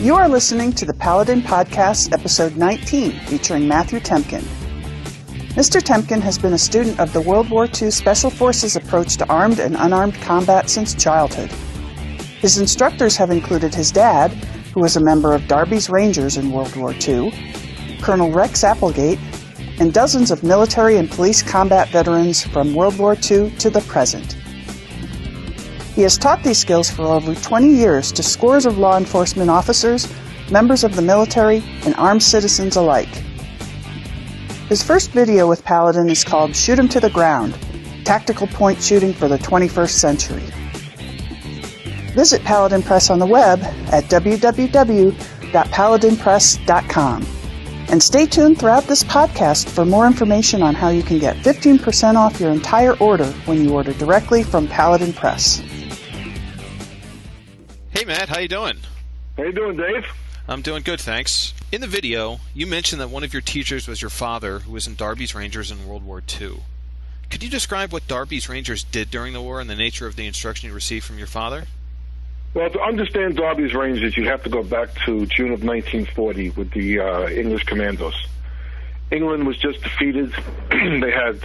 You are listening to the Paladin Podcast, Episode 19, featuring Matthew Temkin. Mr. Temkin has been a student of the World War II Special Forces approach to armed and unarmed combat since childhood. His instructors have included his dad, who was a member of Darby's Rangers in World War II, Colonel Rex Applegate, and dozens of military and police combat veterans from World War II to the present. He has taught these skills for over 20 years to scores of law enforcement officers, members of the military, and armed citizens alike. His first video with Paladin is called Shoot 'em to the Ground, Tactical Point Shooting for the 21st Century. Visit Paladin Press on the web at www.paladinpress.com. And stay tuned throughout this podcast for more information on how you can get 15% off your entire order when you order directly from Paladin Press. Hey Matt, how you doing? How you doing, Dave? I'm doing good, thanks. In the video, you mentioned that one of your teachers was your father, who was in Darby's Rangers in World War II. Could you describe what Darby's Rangers did during the war and the nature of the instruction you received from your father? Well, to understand Darby's Rangers, you have to go back to June of 1940 with the English commandos. England was just defeated. They had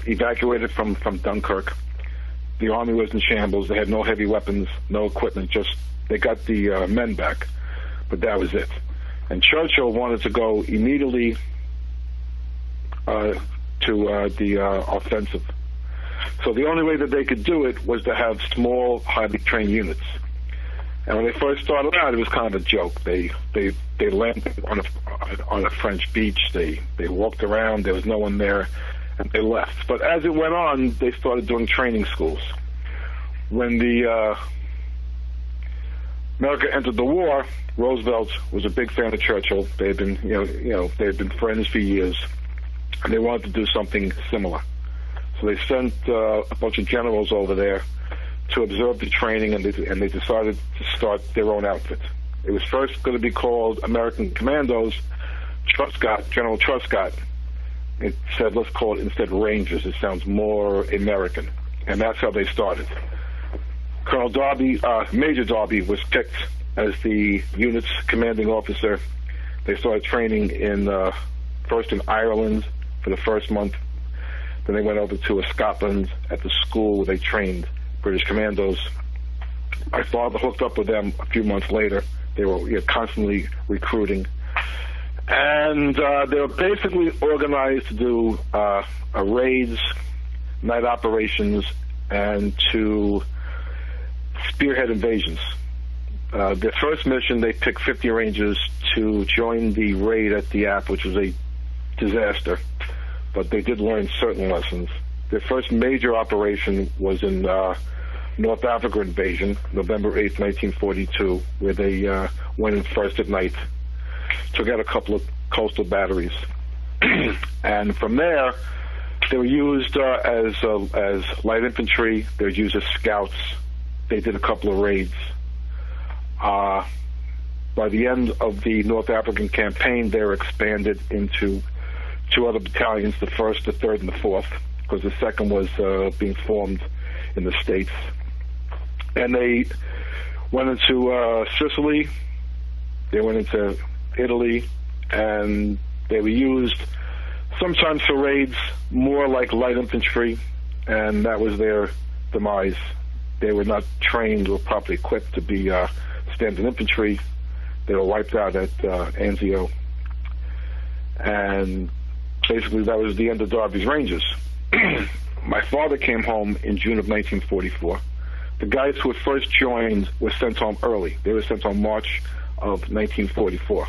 evacuated from Dunkirk. The army was in shambles. They had no heavy weapons, no equipment, just they got the men back. But that was it. And Churchill wanted to go immediately to the offensive. So the only way that they could do it was to have small, highly trained units. And when they first started out, it was kind of a joke. They landed on a French beach. They walked around. There was no one there, and they left. But as it went on, they started doing training schools. When the America entered the war, Roosevelt was a big fan of Churchill. They had been, they had been friends for years, and they wanted to do something similar. So they sent a bunch of generals over there to observe the training, and they decided to start their own outfit. It was first going to be called American Commandos. General Truscott, it said, let's call it instead Rangers. It sounds more American, and that's how they started. Colonel Darby, Major Darby, was picked as the unit's commanding officer. They started training first in Ireland for the first month. Then they went over to Scotland at the school where they trained British commandos. My father hooked up with them a few months later. They were constantly recruiting. And they were basically organized to do raids, night operations, and to spearhead invasions. Their first mission, they picked 50 Rangers to join the raid at the App, which was a disaster, but they did learn certain lessons. Their first major operation was in North Africa invasion, November 8th, 1942, where they went in first at night, took out a couple of coastal batteries. And from there, they were used as light infantry. They were used as scouts. They did a couple of raids. By the end of the North African campaign, they were expanded into two other battalions, the 1st, the 3rd, and the 4th, because the 2nd was being formed in the States. And they went into Sicily, they went into Italy, and they were used sometimes for raids, more like light infantry, and that was their demise. They were not trained or properly equipped to be standard infantry. They were wiped out at Anzio. And basically that was the end of Darby's Rangers. My father came home in June of 1944. The guys who had first joined were sent home early. They were sent home March of 1944.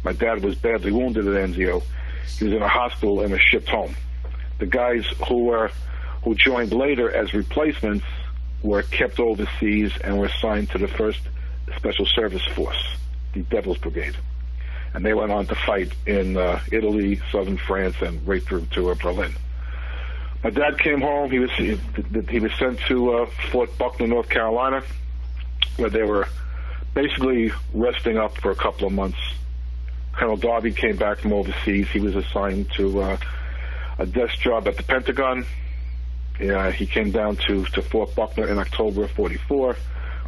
My dad was badly wounded at Anzio. He was in a hospital and was shipped home. The guys who joined later as replacements were kept overseas and were assigned to the 1st Special Service Force, the Devil's Brigade. And they went on to fight in Italy, southern France, and right through to Berlin. My dad came home. He was sent to Fort Buckner, North Carolina, where they were basically resting up for a couple of months. Colonel Darby came back from overseas. He was assigned to a desk job at the Pentagon. He came down to Fort Buckner in October of '44,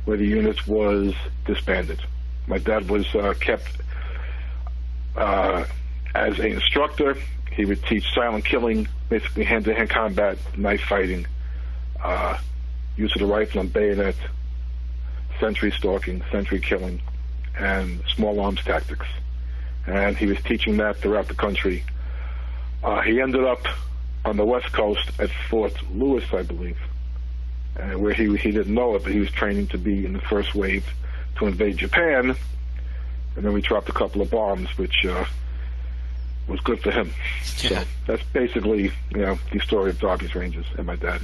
where the unit was disbanded. My dad was kept as an instructor. He would teach silent killing, basically hand-to-hand combat, knife fighting, use of the rifle and bayonet, sentry stalking, sentry killing, and small arms tactics. And he was teaching that throughout the country. He ended up on the West Coast at Fort Lewis, I believe, where he didn't know it, but he was training to be in the first wave to invade Japan. And then we dropped a couple of bombs, which was good for him. Yeah. So that's basically, the story of Darby's Rangers and my dad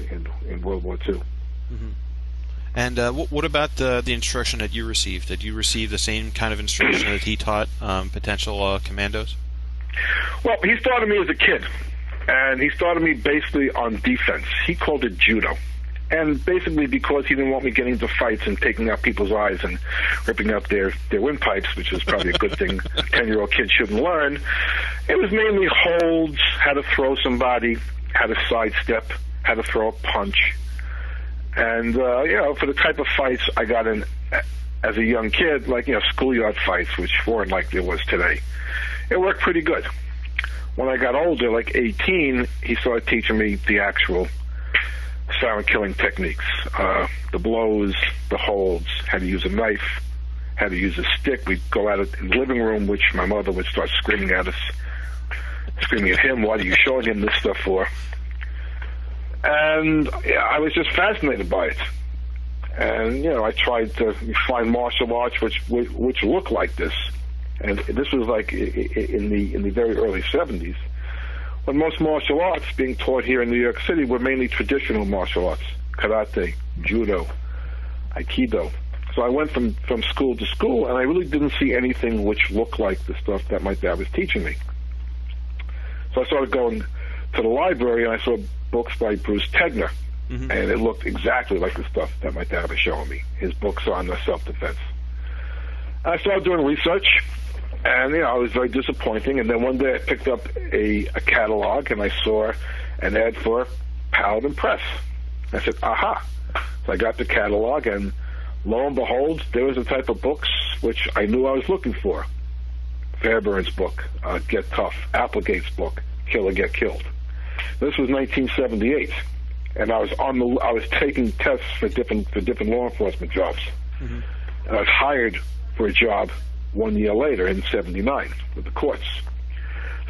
in World War II. Mm-hmm. And what about the instruction that you received? Did you receive the same kind of instruction that he taught potential commandos? Well, he started me as a kid, and he started me basically on defense. He called it judo. And basically because he didn't want me getting into fights and taking out people's eyes and ripping out their windpipes, which is probably a good thing a 10-year-old kid shouldn't learn, it was mainly holds, how to throw somebody, how to sidestep, how to throw a punch. And, for the type of fights I got in as a young kid, like, schoolyard fights, which weren't like there was today, it worked pretty good. When I got older, like 18, he started teaching me the actual silent killing techniques, the blows, the holds, how to use a knife, how to use a stick. We'd go out in the living room, which my mother would start screaming at us, screaming at him, what are you showing him this stuff for? And I was just fascinated by it. And, I tried to find martial arts which looked like this. And this was like in the very early 70s. When most martial arts being taught here in New York City were mainly traditional martial arts, karate, judo, aikido. So I went from school to school, and I really didn't see anything which looked like the stuff that my dad was teaching me. So I started going to the library, and I saw books by Bruce Tegner, and it looked exactly like the stuff that my dad was showing me, his books on self-defense. I started doing research, and, it was very disappointing. And then one day I picked up a catalog, and I saw an ad for Paladin Press. I said, aha. So I got the catalog, and lo and behold, there was a type of books which I knew I was looking for. Fairbairn's book, Get Tough. Applegate's book, Kill or Get Killed. This was 1978, and I was taking tests for different law enforcement jobs. And I was hired for a job 1 year later in 79 with the courts.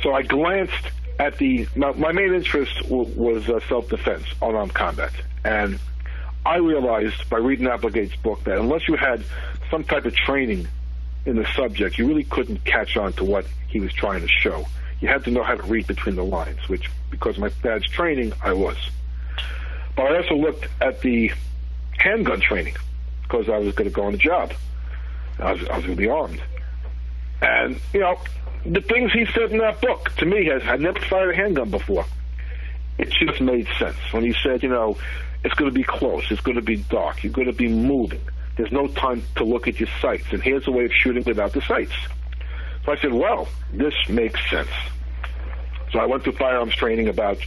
So I glanced at my main interest was self-defense, unarmed combat. And I realized by reading Applegate's book that unless you had some type of training in the subject, you really couldn't catch on to what he was trying to show. You had to know how to read between the lines, which, because of my dad's training, I was. But I also looked at the handgun training, because I was going to go on the job. I was going to be armed. And, the things he said in that book, to me, I'd never fired a handgun before. It just made sense. When he said, it's going to be close, it's going to be dark, you're going to be moving, there's no time to look at your sights, and here's a way of shooting without the sights. So I said, well, this makes sense. So I went to firearms training about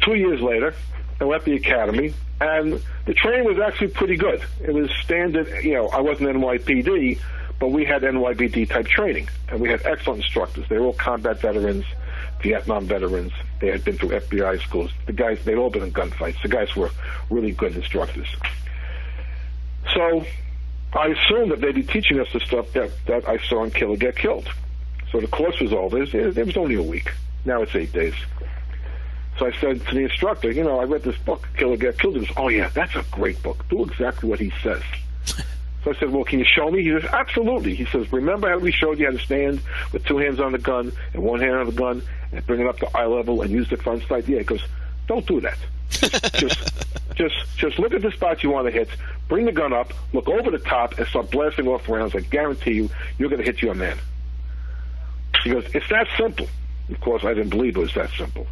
2 years later. I left the academy, and the training was actually pretty good. It was standard, I wasn't NYPD, but we had NYPD type training, and we had excellent instructors. They were all combat veterans, Vietnam veterans. They had been through FBI schools. The guys, they'd all been in gunfights. The guys were really good instructors. So I assumed that they'd be teaching us the stuff that I saw in Kill or Get Killed. So the course was over. It was only a week. Now it's 8 days. So I said to the instructor, I read this book, Kill or Get Killed. He goes, oh, yeah, that's a great book. Do exactly what he says. So I said, well, can you show me? He says, absolutely. He says, remember how we showed you how to stand with 2 hands on the gun and 1 hand on the gun and bring it up to eye level and use the front sight? Yeah, he goes, don't do that. just look at the spots you want to hit, bring the gun up, look over the top, and start blasting off rounds. I guarantee you're going to hit your man. He goes, it's that simple. Of course, I didn't believe it was that simple,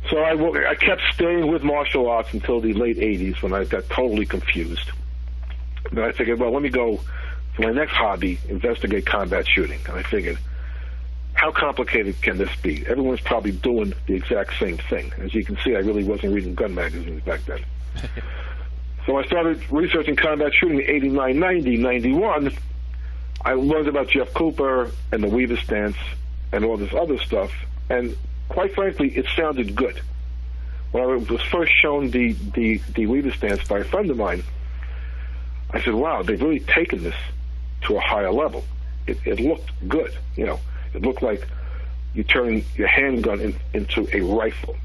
So I kept staying with martial arts until the late 80s when I got totally confused. Then I figured, well, let me go for my next hobby, investigate combat shooting. And I figured, how complicated can this be? Everyone's probably doing the exact same thing. As you can see, I really wasn't reading gun magazines back then. So I started researching combat shooting in 89, 90, 91. I learned about Jeff Cooper and the Weaver stance and all this other stuff, and quite frankly, it sounded good. When I was first shown the Weaver stance by a friend of mine, I said, wow, they've really taken this to a higher level. It looked good, you know. It looked like you turn your handgun into a rifle.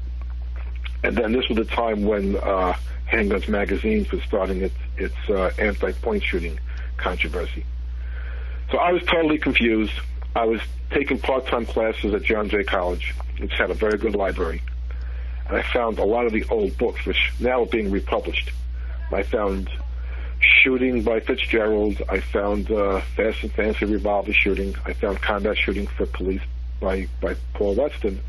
And then this was the time when Handguns Magazine was starting its anti-point shooting controversy. So I was totally confused. I was taking part-time classes at John Jay College, which had a very good library. And I found a lot of the old books, which now are being republished. I found Shooting by Fitzgerald. I found Fast and Fancy Revolver Shooting. I found Combat Shooting for Police by Paul Weston,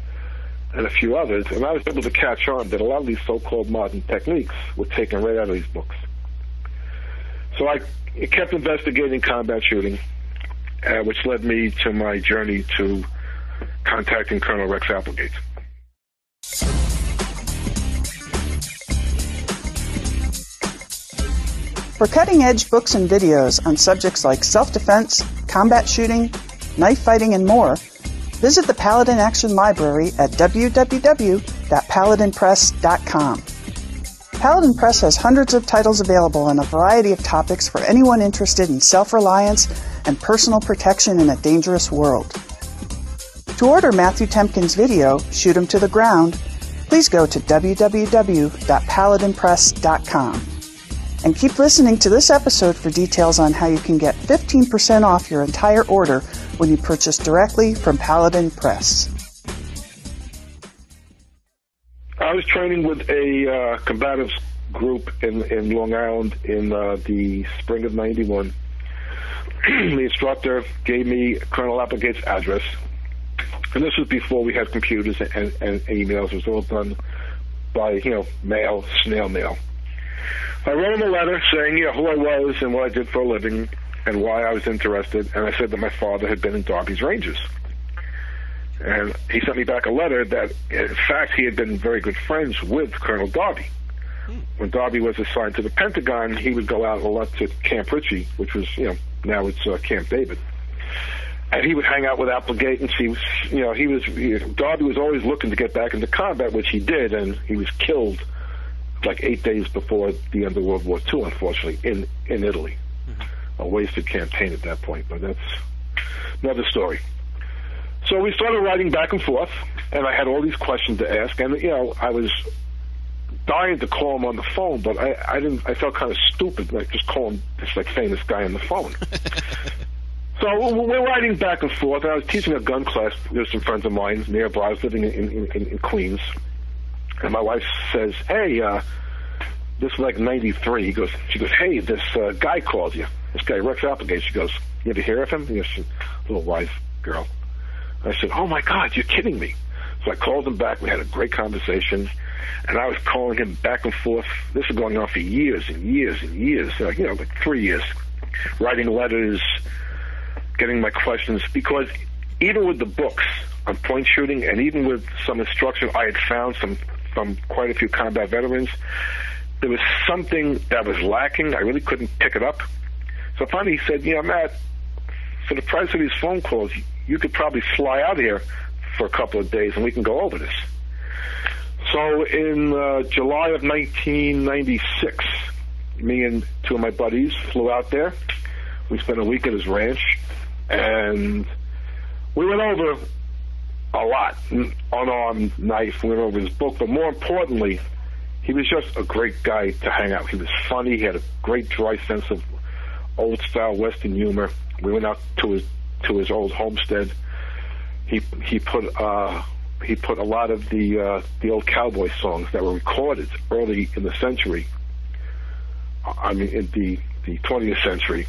and a few others. And I was able to catch on that a lot of these so-called modern techniques were taken right out of these books. So I kept investigating combat shooting, which led me to my journey to contacting Colonel Rex Applegate. For cutting-edge books and videos on subjects like self-defense, combat shooting, knife fighting, and more, visit the Paladin Action Library at www.paladinpress.com. Paladin Press has hundreds of titles available on a variety of topics for anyone interested in self-reliance and personal protection in a dangerous world. To order Matthew Temkin's video, Shoot 'em to the Ground, please go to www.paladinpress.com. And keep listening to this episode for details on how you can get 15% off your entire order when you purchase directly from Paladin Press. I was training with a combative group in Long Island in the spring of 91. The instructor gave me Colonel Applegate's address. And this was before we had computers and emails. It was all done by, mail, snail mail. I wrote him a letter saying, who I was and what I did for a living and why I was interested. And I said that my father had been in Darby's Rangers. And he sent me back a letter that, in fact, he had been very good friends with Colonel Darby. When Darby was assigned to the Pentagon, he would go out a lot to Camp Ritchie, which was, now it's Camp David. And he would hang out with Applegate and see, Darby was always looking to get back into combat, which he did, and he was killed like 8 days before the end of World War II, unfortunately, in Italy. A wasted campaign at that point, but that's another story. So we started writing back and forth, and I had all these questions to ask, and, I was dying to call him on the phone, but I felt kind of stupid, like just calling this famous guy on the phone. So we're writing back and forth, and I was teaching a gun class with some friends of mine nearby. I was living in Queens. And my wife says, hey, this was like 93. She goes, hey, this guy called you. This guy, Rex Applegate. She goes, you ever hear of him? She's a little wise girl. I said, oh my God, you're kidding me. So I called him back. We had a great conversation. And I was calling him back and forth. This was going on for years and years and years, like 3 years. Writing letters, getting my questions. Because even with the books on point shooting and even with some instruction I had found from quite a few combat veterans, there was something that was lacking. I really couldn't pick it up. So finally he said, Matt, for the price of these phone calls, you could probably fly out here for a couple of days and we can go over this. So in July of 1996, me and two of my buddies flew out there. We spent a week at his ranch, and we went over a lot. Unarmed, knife, we went over his book, but more importantly, he was just a great guy to hang out. He was funny. He had a great dry sense of old-style Western humor. We went out to his old homestead. He put a lot of the old cowboy songs that were recorded early in the century, in the 20th century,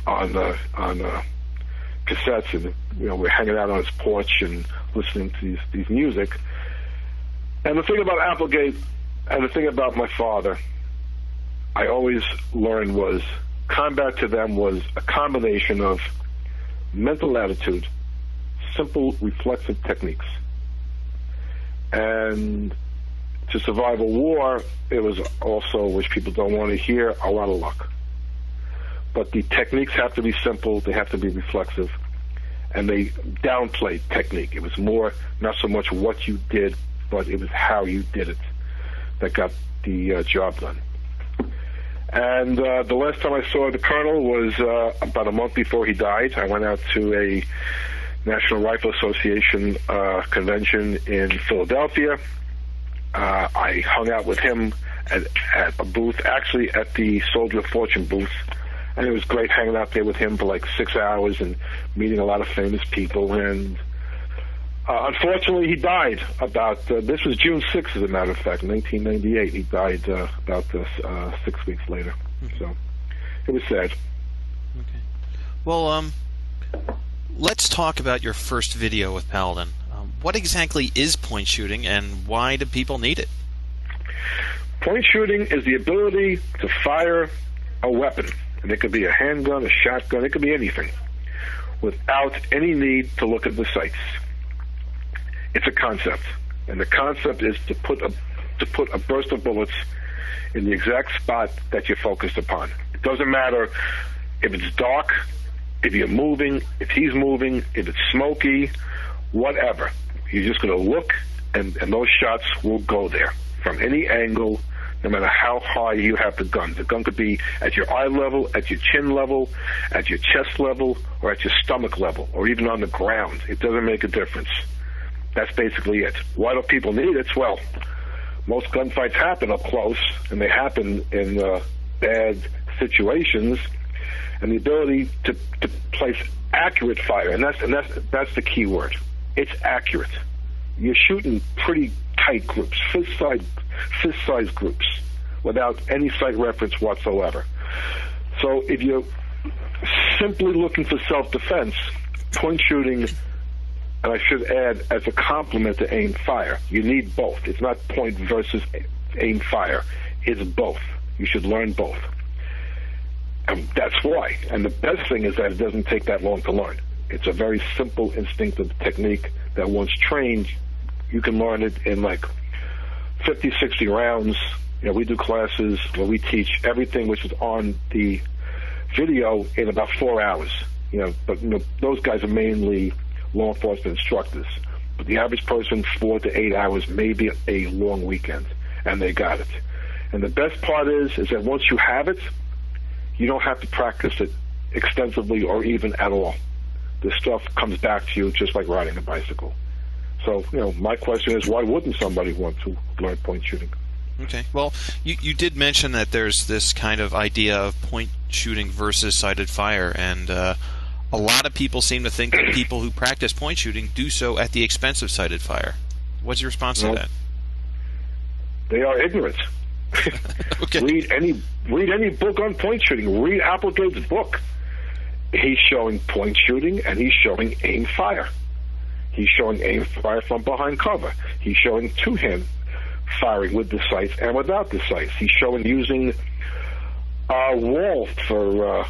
on cassettes, and we're hanging out on his porch and listening to these music. And the thing about Applegate and the thing about my father, I always learned was combat to them was a combination of mental attitude, simple reflexive techniques. And to survive a war, it was also, which people don't want to hear, a lot of luck. But the techniques have to be simple, they have to be reflexive, and they downplayed technique. It was more, not so much what you did, but it was how you did it that got the job done. And the last time I saw the colonel was about a month before he died. I went out to a National Rifle Association convention in Philadelphia. I hung out with him at a booth, actually at the Soldier of Fortune booth, and it was great hanging out there with him for like 6 hours and meeting a lot of famous people. And unfortunately, he died about, this was June 6th, as a matter of fact, 1998. He died about 6 weeks later. Mm-hmm. So it was sad. Okay. Well, let's talk about your first video with Paladin. What exactly is point shooting, and why do people need it? Point shooting is the ability to fire a weapon, and it could be a handgun, a shotgun, it could be anything, without any need to look at the sights. It's a concept, and the concept is to put a burst of bullets in the exact spot that you're focused upon. It doesn't matter if it's dark, if you're moving, if he's moving, if it's smoky, whatever. You're just going to look, and those shots will go there from any angle, no matter how high you have the gun. The gun could be at your eye level, at your chin level, at your chest level, or at your stomach level, or even on the ground. It doesn't make a difference. That's basically it. Why do people need it? Well, most gunfights happen up close, and they happen in bad situations, and the ability to place accurate fire, and that's the key word. It's accurate. You're shooting pretty tight groups, fist-sized groups, without any sight reference whatsoever. So if you're simply looking for self-defense, point shooting, and I should add, as a complement to aim fire, you need both. It's not point versus aim fire. It's both. You should learn both. And that's why. And the best thing is that it doesn't take that long to learn. It's a very simple, instinctive technique that once trained, you can learn it in like 50, 60 rounds. You know, we do classes where we teach everything which is on the video in about 4 hours. You know, but those guys are mainly law enforcement instructors. But the average person, 4 to 8 hours, maybe a long weekend, and they got it. And the best part is that once you have it, you don't have to practice it extensively or even at all. This stuff comes back to you just like riding a bicycle. So, my question is, why wouldn't somebody want to learn point shooting? Okay. Well, you did mention that there's this kind of idea of point shooting versus sighted fire, and a lot of people seem to think that people who practice point shooting do so at the expense of sighted fire. What's your response to that? They are ignorant. Okay. Read any book on point shooting. Read Applegate's book. He's showing point shooting, and he's showing aim fire. He's showing aim fire from behind cover. He's showing two-hand firing with the sights and without the sights. He's showing using a wall for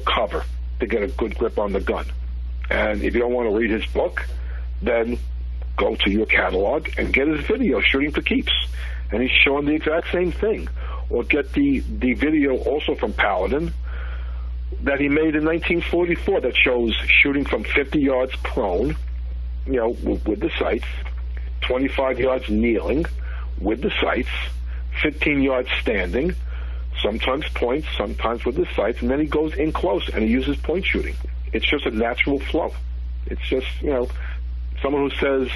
cover to get a good grip on the gun. And if you don't want to read his book, then go to your catalog and get his video, Shooting for Keeps. And he's showing the exact same thing. Or get the video also from Paladin that he made in 1944 that shows shooting from 50 yards prone, with the sights, 25 yards kneeling with the sights, 15 yards standing, sometimes points, sometimes with the sights, and then he goes in close and he uses point shooting. It's just a natural flow. It's just, someone who says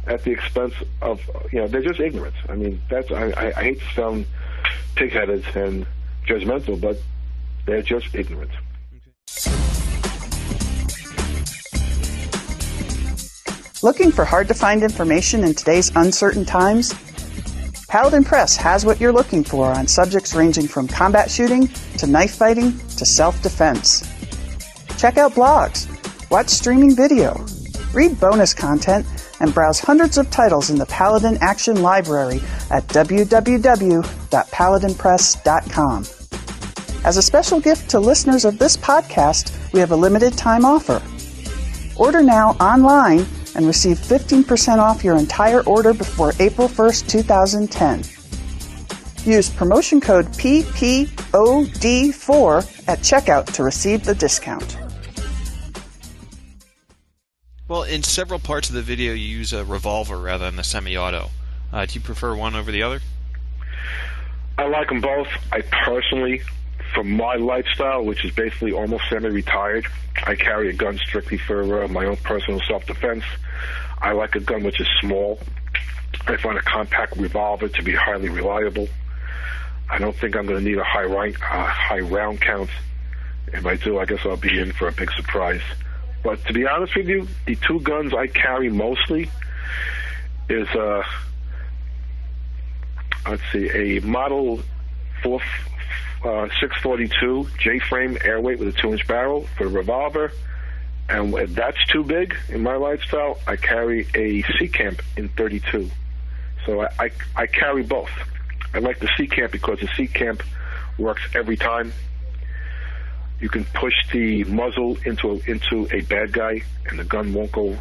at the expense of, they're just ignorant. I mean, I hate to sound pig-headed and judgmental, but they're just ignorant. Looking for hard-to-find information in today's uncertain times? Paladin Press has what you're looking for on subjects ranging from combat shooting to knife fighting to self-defense. Check out blogs, watch streaming video, read bonus content, and browse hundreds of titles in the Paladin Action Library at www.paladinpress.com. As a special gift to listeners of this podcast, we have a limited time offer. Order now online and receive 15% off your entire order before April 1st, 2010. Use promotion code PPOD4 at checkout to receive the discount. Well, in several parts of the video you use a revolver rather than the semi-auto. Do you prefer one over the other? I like them both. I personally, for my lifestyle, which is basically almost semi-retired, I carry a gun strictly for my own personal self-defense. I like a gun which is small. I find a compact revolver to be highly reliable. I don't think I'm going to need a high round count. If I do, I guess I'll be in for a big surprise. But to be honest with you, the two guns I carry mostly is a Model 642 J-frame airweight with a 2-inch barrel for the revolver. And when that's too big in my lifestyle, I carry a C-Camp in .32. So I carry both. I like the C-Camp because the C-Camp works every time. You can push the muzzle into a bad guy, and the gun won't go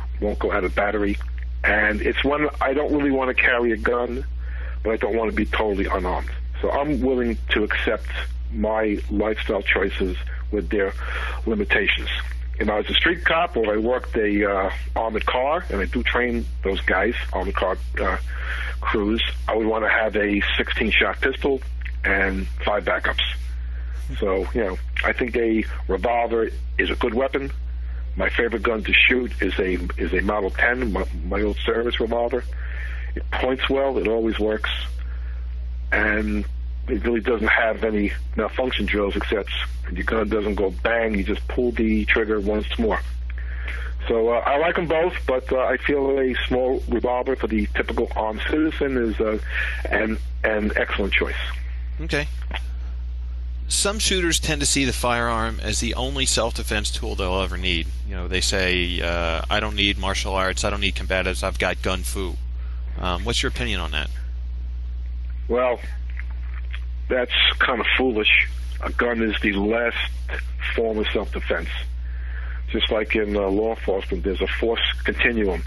out of battery. And it's one I don't really want to carry a gun, but I don't want to be totally unarmed. So I'm willing to accept my lifestyle choices with their limitations. If I was a street cop or I worked a armored car, and I do train those guys, armored car crews, I would want to have a 16-shot pistol and 5 backups. So, I think a revolver is a good weapon. My favorite gun to shoot is a Model 10, my old service revolver. It points well, it always works, and it really doesn't have any malfunction drills except when your gun doesn't go bang, you just pull the trigger once more. So I like them both, but I feel a small revolver for the typical armed citizen is an excellent choice. Okay. Some shooters tend to see the firearm as the only self-defense tool they'll ever need. They say, I don't need martial arts, I don't need combatives, I've got gun fu. What's your opinion on that? Well, that's kind of foolish. A gun is the last form of self-defense. Just like in law enforcement, there's a force continuum.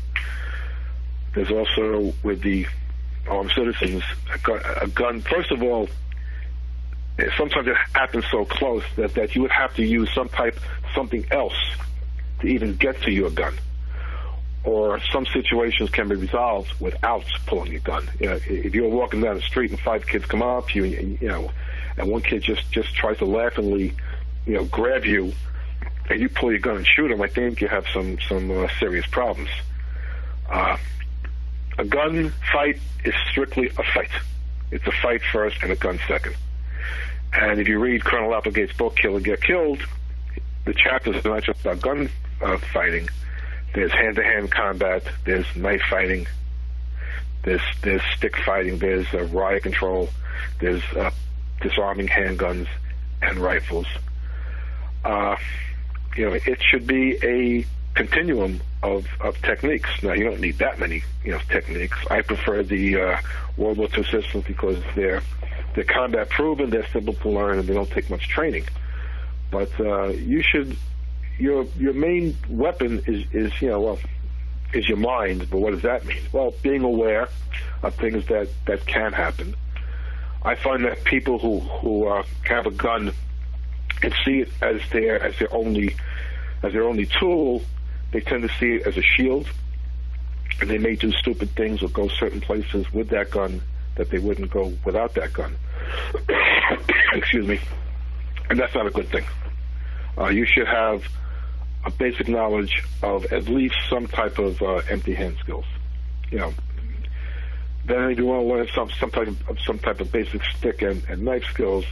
There's also, with the armed citizens, a gun, first of all, sometimes it happens so close that you would have to use something else to even get to your gun. Or some situations can be resolved without pulling your gun. If you're walking down the street and 5 kids come up to you, and one kid just tries to laughingly, grab you, and you pull your gun and shoot him, I think you have some serious problems. A gun fight is strictly a fight. It's a fight first and a gun second. And if you read Colonel Applegate's book, Kill or Get Killed, the chapters are not just about gun fighting. There's hand-to-hand combat, there's knife fighting, there's stick fighting, there's riot control, there's disarming handguns and rifles. It should be a continuum of techniques. Now, you don't need that many techniques. I prefer the World War II systems because they're combat proven, they're simple to learn, and they don't take much training. But your main weapon is your mind. But what does that mean? Well, being aware of things that can happen. I find that people who have a gun and see it as their only tool, they tend to see it as a shield, and they may do stupid things or go certain places with that gun that they wouldn't go without that gun. Excuse me. And that's not a good thing. You should have a basic knowledge of at least some type of empty hand skills. Then if you want to learn some type of basic stick and knife skills,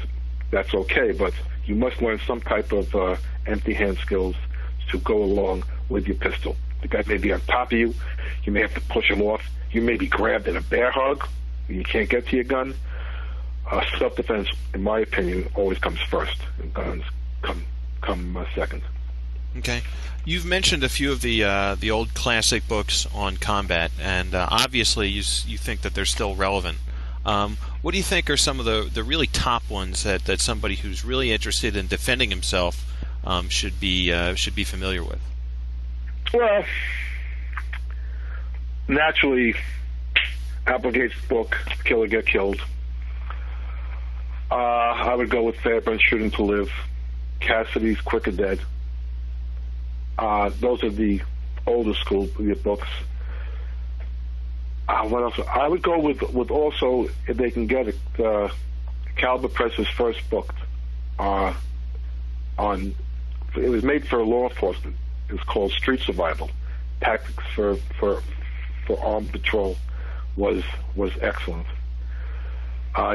that's okay. But you must learn some type of empty hand skills to go along with your pistol. The guy may be on top of you. You may have to push him off. You may be grabbed in a bear hug. You can't get to your gun. Self-defense, in my opinion, always comes first, and guns come second. Okay. You've mentioned a few of the old classic books on combat, and obviously you think that they're still relevant. What do you think are some of the really top ones that somebody who's really interested in defending himself should be familiar with? Well, naturally, Applegate's book, Kill or Get Killed. I would go with Fairbairn's Shooting to Live, Cassidy's Quick or Dead. Those are the older school books. What else? I would go with also, if they can get it, Caliber Press's first book on. It was made for law enforcement. It was called Street Survival: Tactics for Armed Patrol. Was excellent.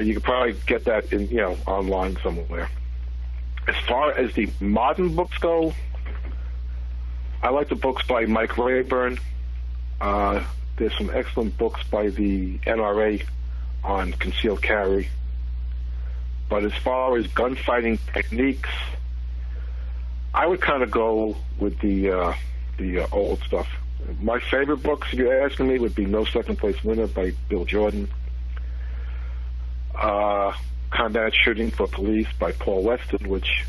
You could probably get that in online somewhere. As far as the modern books go, I like the books by Mike Rayburn. There's some excellent books by the NRA on concealed carry. But as far as gunfighting techniques, I would kind of go with the old stuff. My favorite books, if you're asking me, would be No Second Place Winner by Bill Jordan, Combat Shooting for Police by Paul Weston, which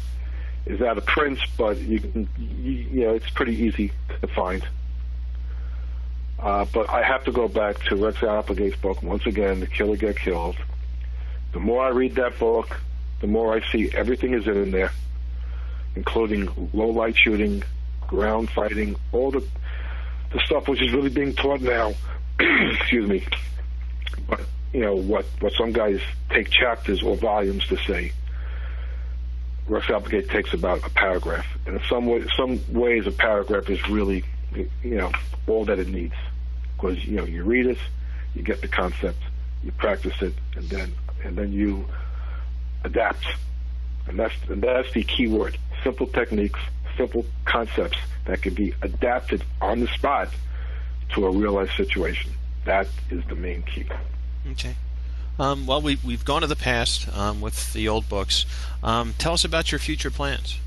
is out of print, but it's pretty easy to find. But I have to go back to Rex Applegate's book once again, The Kill or Get Killed. The more I read that book, the more I see everything is in there, including low light shooting, ground fighting, all the stuff which is really being taught now. Excuse me. But what some guys take chapters or volumes to say, Rex Applegate takes about a paragraph, and in some ways a paragraph is really all that it needs, because you read it, you get the concept, you practice it, and then you adapt, and that's the key word: simple techniques, simple concepts that can be adapted on the spot to a real-life situation. That is the main key. Okay. Well, we've gone to the past with the old books. Tell us about your future plans.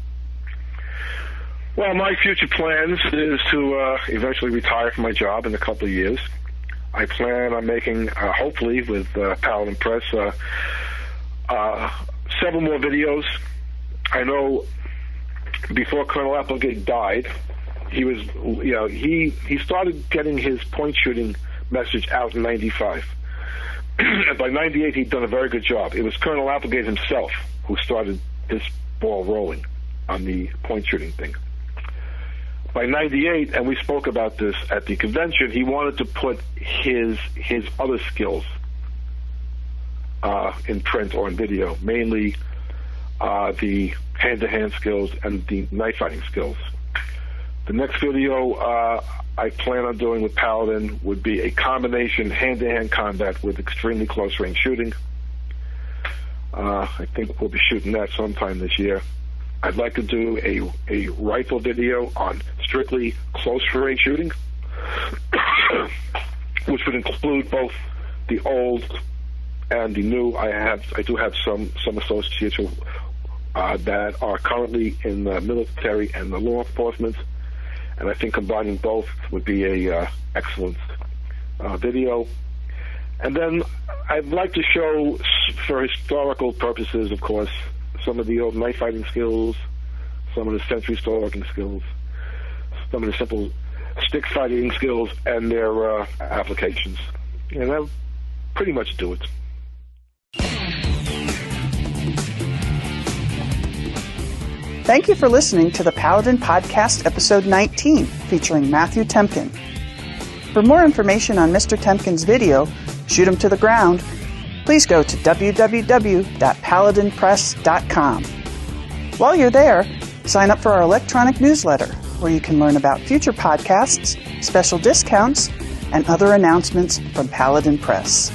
Well, my future plans is to eventually retire from my job in a couple of years. I plan on making, hopefully with Paladin Press, several more videos. I know before Colonel Applegate died, he was, he started getting his point shooting message out in '95. And by '98, he'd done a very good job. It was Colonel Applegate himself who started this ball rolling on the point shooting thing. By '98, and we spoke about this at the convention, he wanted to put his other skills in print or in video, mainly the hand-to-hand skills and the knife fighting skills. The next video I plan on doing with Paladin would be a combination hand-to-hand combat with extremely close-range shooting. I think we'll be shooting that sometime this year. I'd like to do a rifle video on strictly close-range shooting, which would include both the old and the new. I do have some associates who, that are currently in the military and the law enforcement, and I think combining both would be a excellent video. And then I'd like to show, for historical purposes, of course, some of the old knife fighting skills, some of the sentry stalking skills, some of the simple stick fighting skills and their applications. And that'll pretty much do it. Thank you for listening to the Paladin Podcast, Episode 19, featuring Matthew Temkin. For more information on Mr. Temkin's video, Shoot 'em to the Ground, please go to www.paladinpress.com. While you're there, sign up for our electronic newsletter, where you can learn about future podcasts, special discounts, and other announcements from Paladin Press.